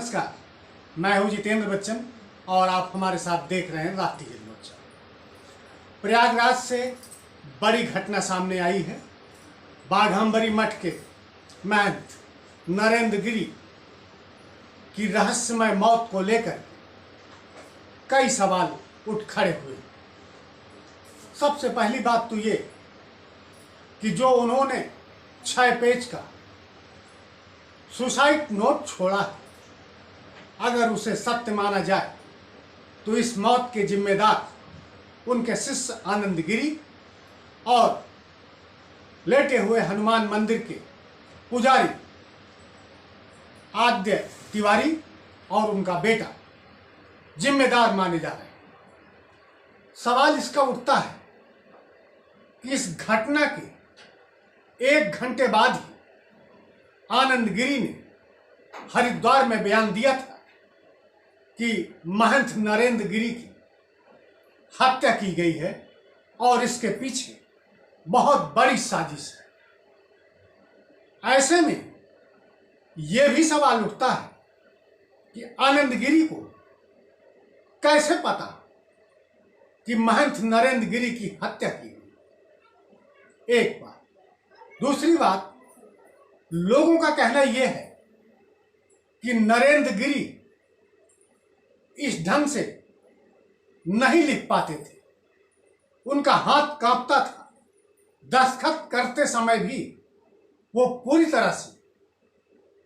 नमस्कार, मैं हूं जितेंद्र बच्चन और आप हमारे साथ देख रहे हैं राष्ट्रीय जनमोर्चा। प्रयागराज से बड़ी घटना सामने आई है। बाघंबरी मठ के महंत नरेंद्र गिरी की रहस्यमय मौत को लेकर कई सवाल उठ खड़े हुए। सबसे पहली बात तो ये कि जो उन्होंने 6 पेज का सुसाइड नोट छोड़ा है, अगर उसे सत्य माना जाए तो इस मौत के जिम्मेदार उनके शिष्य आनंद गिरी और लेटे हुए हनुमान मंदिर के पुजारी आद्य तिवारी और उनका बेटा जिम्मेदार माने जा रहे हैं। सवाल इसका उठता है कि इस घटना के 1 घंटे बाद ही आनंद गिरी ने हरिद्वार में बयान दिया था कि महंत नरेंद्र गिरी की हत्या की गई है और इसके पीछे बहुत बड़ी साजिश है। ऐसे में यह भी सवाल उठता है कि आनंद गिरी को कैसे पता कि महंत नरेंद्र गिरी की हत्या की गई। एक बात। दूसरी बात, लोगों का कहना यह है कि नरेंद्र गिरी इस ढंग से नहीं लिख पाते थे, उनका हाथ कांपता था, दस्तखत करते समय भी वो पूरी तरह से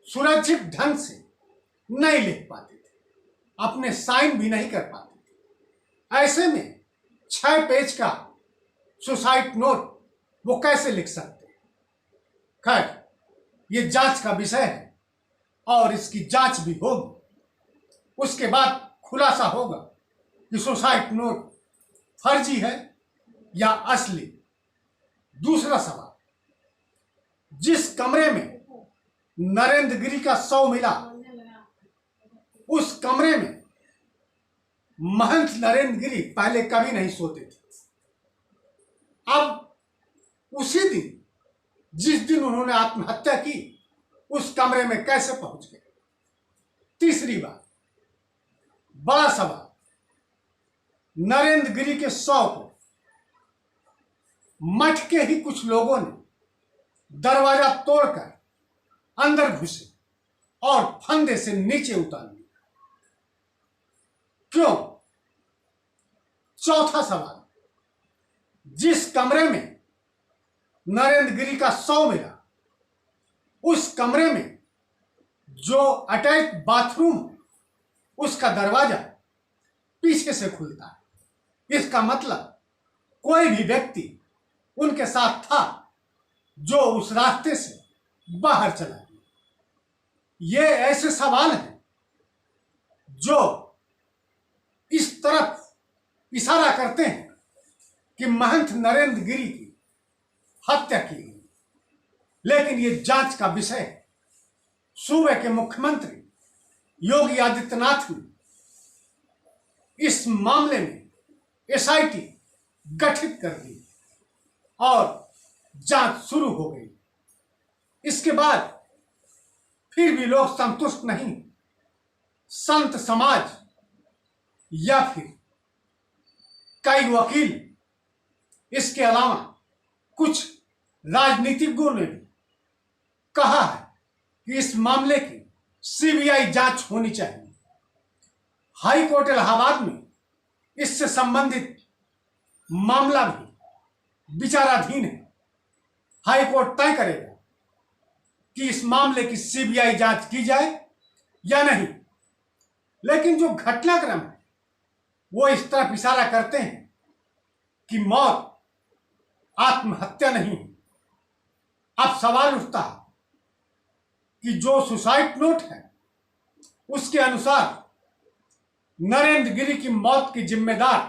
सुरक्षित ढंग से नहीं लिख पाते थे, अपने साइन भी नहीं कर पाते थे। ऐसे में 6 पेज का सुसाइड नोट वो कैसे लिख सकते हैं। खैर, ये जांच का विषय है और इसकी जांच भी होगी। उसके बाद खुलासा होगा कि सुसाइड नोट फर्जी है या असली। दूसरा सवाल, जिस कमरे में नरेंद्र गिरी का शव मिला, उस कमरे में महंत नरेंद्र गिरी पहले कभी नहीं सोते थे। अब उसी दिन, जिस दिन उन्होंने आत्महत्या की, उस कमरे में कैसे पहुंच गए। तीसरी बात, बड़ा सवाल, नरेंद्र गिरी के शव को मठ के ही कुछ लोगों ने दरवाजा तोड़कर अंदर घुसे और फंदे से नीचे उतार दिया। क्यों? चौथा सवाल, जिस कमरे में नरेंद्र गिरी का शव मिला, उस कमरे में जो अटैच बाथरूम, उसका दरवाजा पीछे से खुलता है। इसका मतलब कोई भी व्यक्ति उनके साथ था जो उस रास्ते से बाहर चला गया। ये ऐसे सवाल हैं जो इस तरफ इशारा करते हैं कि महंत नरेंद्र गिरी की हत्या की गई। लेकिन ये जांच का विषय है। सूबे के मुख्यमंत्री योगी आदित्यनाथ ने इस मामले में एसआईटी गठित कर दी और जांच शुरू हो गई। इसके बाद फिर भी लोग संतुष्ट नहीं। संत समाज या फिर कई वकील, इसके अलावा कुछ राजनीतिज्ञों ने भी कहा है कि इस मामले की सीबीआई जांच होनी चाहिए। हाई कोर्ट इलाहाबाद में इससे संबंधित मामला भी विचाराधीन है। हाई कोर्ट तय करेगा कि इस मामले की सीबीआई जांच की जाए या नहीं। लेकिन जो घटनाक्रम है वो इस तरफ इशारा करते हैं कि मौत आत्महत्या नहीं है। अब सवाल उठता है कि जो सुसाइड नोट है, उसके अनुसार नरेंद्र गिरी की मौत की जिम्मेदार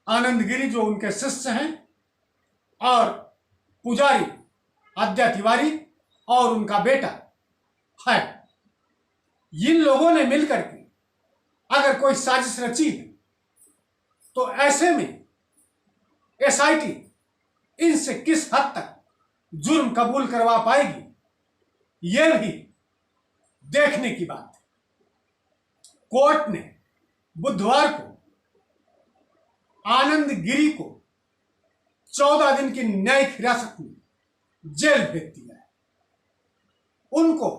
आनंद गिरी, जो उनके शिष्य हैं, और पुजारी आद्य तिवारी और उनका बेटा है। इन लोगों ने मिलकर के अगर कोई साजिश रची है तो ऐसे में एसआईटी इनसे किस हद तक जुर्म कबूल करवा पाएगी, यह भी देखने की बात है। कोर्ट ने बुधवार को आनंद गिरी को 14 दिन की न्यायिक हिरासत में जेल भेज दिया है। उनको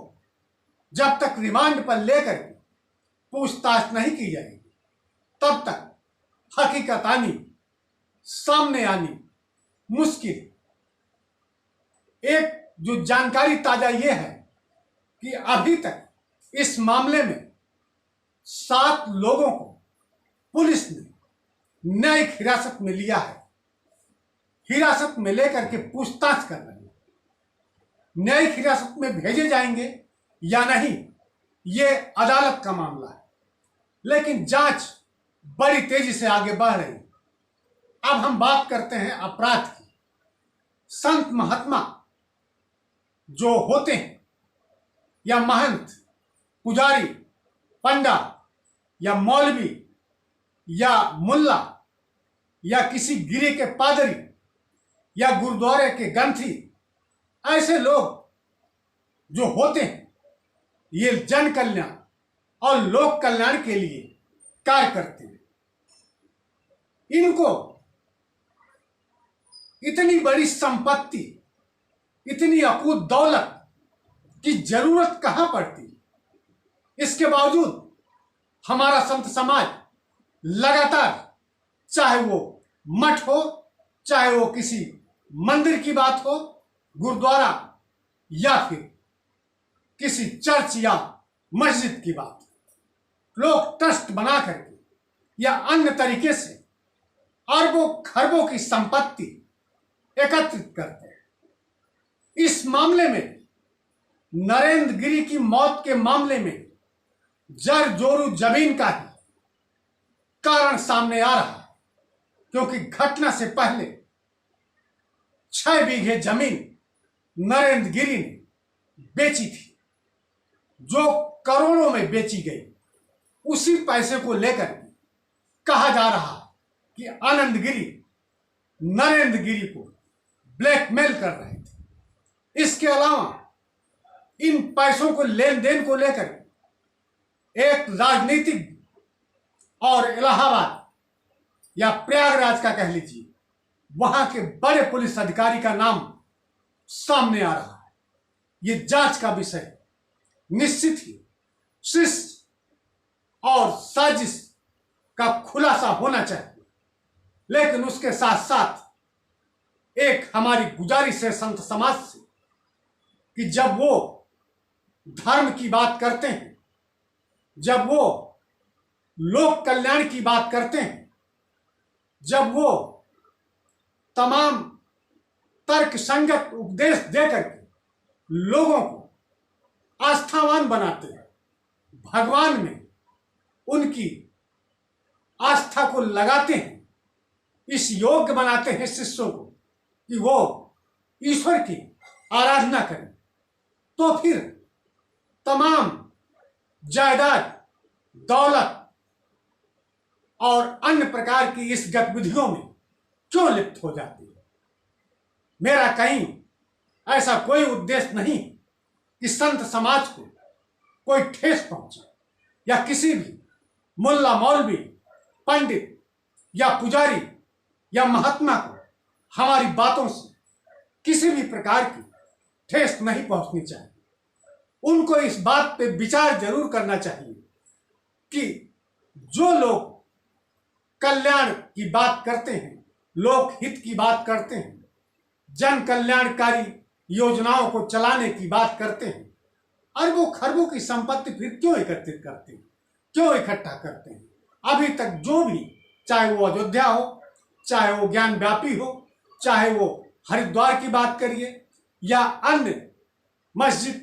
जब तक रिमांड पर लेकर पूछताछ नहीं की जाएगी तब तक हकीकत सामने आनी मुश्किल। एक जो जानकारी ताजा ये है कि अभी तक इस मामले में 7 लोगों को पुलिस ने न्यायिक हिरासत में लिया है। हिरासत में लेकर के पूछताछ कर रही है। न्यायिक हिरासत में भेजे जाएंगे या नहीं, ये अदालत का मामला है, लेकिन जांच बड़ी तेजी से आगे बढ़ रही है। अब हम बात करते हैं अपराध की। संत महात्मा जो होते हैं या महंत, पुजारी, पंडा या मौलवी या मुल्ला या किसी गिरे के पादरी या गुरुद्वारे के ग्रंथी, ऐसे लोग जो होते हैं ये जन कल्याण और लोक कल्याण के लिए कार्य करते हैं। इनको इतनी बड़ी संपत्ति, इतनी अकूत दौलत की जरूरत कहां पड़ती। इसके बावजूद हमारा संत समाज लगातार, चाहे वो मठ हो, चाहे वो किसी मंदिर की बात हो, गुरुद्वारा या फिर किसी चर्च या मस्जिद की बात, लोग ट्रस्ट बना करके या अन्य तरीके से अरबों खरबों की संपत्ति एकत्रित करते हैं। इस मामले में नरेंद्र गिरी की मौत के मामले में जर जोरू जमीन का ही कारण सामने आ रहा है, क्योंकि घटना से पहले 6 बीघे जमीन नरेंद्र गिरी ने बेची थी, जो करोड़ों में बेची गई। उसी पैसे को लेकर कहा जा रहा है कि आनंद गिरी नरेंद्र गिरी को ब्लैकमेल कर रहे थे। इसके अलावा इन पैसों को लेन देन को लेकर एक राजनीतिक और इलाहाबाद या प्रयागराज का कह लीजिए, वहां के बड़े पुलिस अधिकारी का नाम सामने आ रहा है। ये जांच का विषय निश्चित ही शिष्ट और साजिश का खुलासा होना चाहिए, लेकिन उसके साथ साथ एक हमारी गुजारिश है संत समाज से कि जब वो धर्म की बात करते हैं, जब वो लोक कल्याण की बात करते हैं, जब वो तमाम तर्क संगत उपदेश देकर के लोगों को आस्थावान बनाते हैं, भगवान में उनकी आस्था को लगाते हैं, इस योग्य बनाते हैं शिष्यों को कि वो ईश्वर की आराधना करें, तो फिर तमाम जायदाद, दौलत और अन्य प्रकार की इस गतिविधियों में क्यों लिप्त हो जाती है। मेरा कहीं ऐसा कोई उद्देश्य नहीं कि संत समाज को कोई ठेस पहुंचे या किसी भी मुल्ला, मौलवी, पंडित या पुजारी या महात्मा को हमारी बातों से किसी भी प्रकार की ठेस नहीं पहुंचनी चाहिए। उनको इस बात पे विचार जरूर करना चाहिए कि जो लोग कल्याण की बात करते हैं, लोक हित की बात करते हैं, जन कल्याणकारी योजनाओं को चलाने की बात करते हैं, अरबों खरबों की संपत्ति फिर क्यों एकत्रित करते हैं, क्यों इकट्ठा करते हैं। अभी तक जो भी, चाहे वो अयोध्या हो, चाहे वो ज्ञान व्यापी हो, चाहे वो हरिद्वार की बात करिए या अन्य मस्जिद,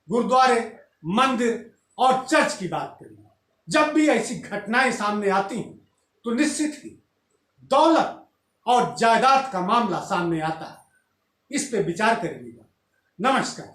गुरुद्वारे, मंदिर और चर्च की बात करिए, जब भी ऐसी घटनाएं सामने आती हैं तो निश्चित ही दौलत और जायदाद का मामला सामने आता है। इस पे विचार करिएगा। नमस्कार।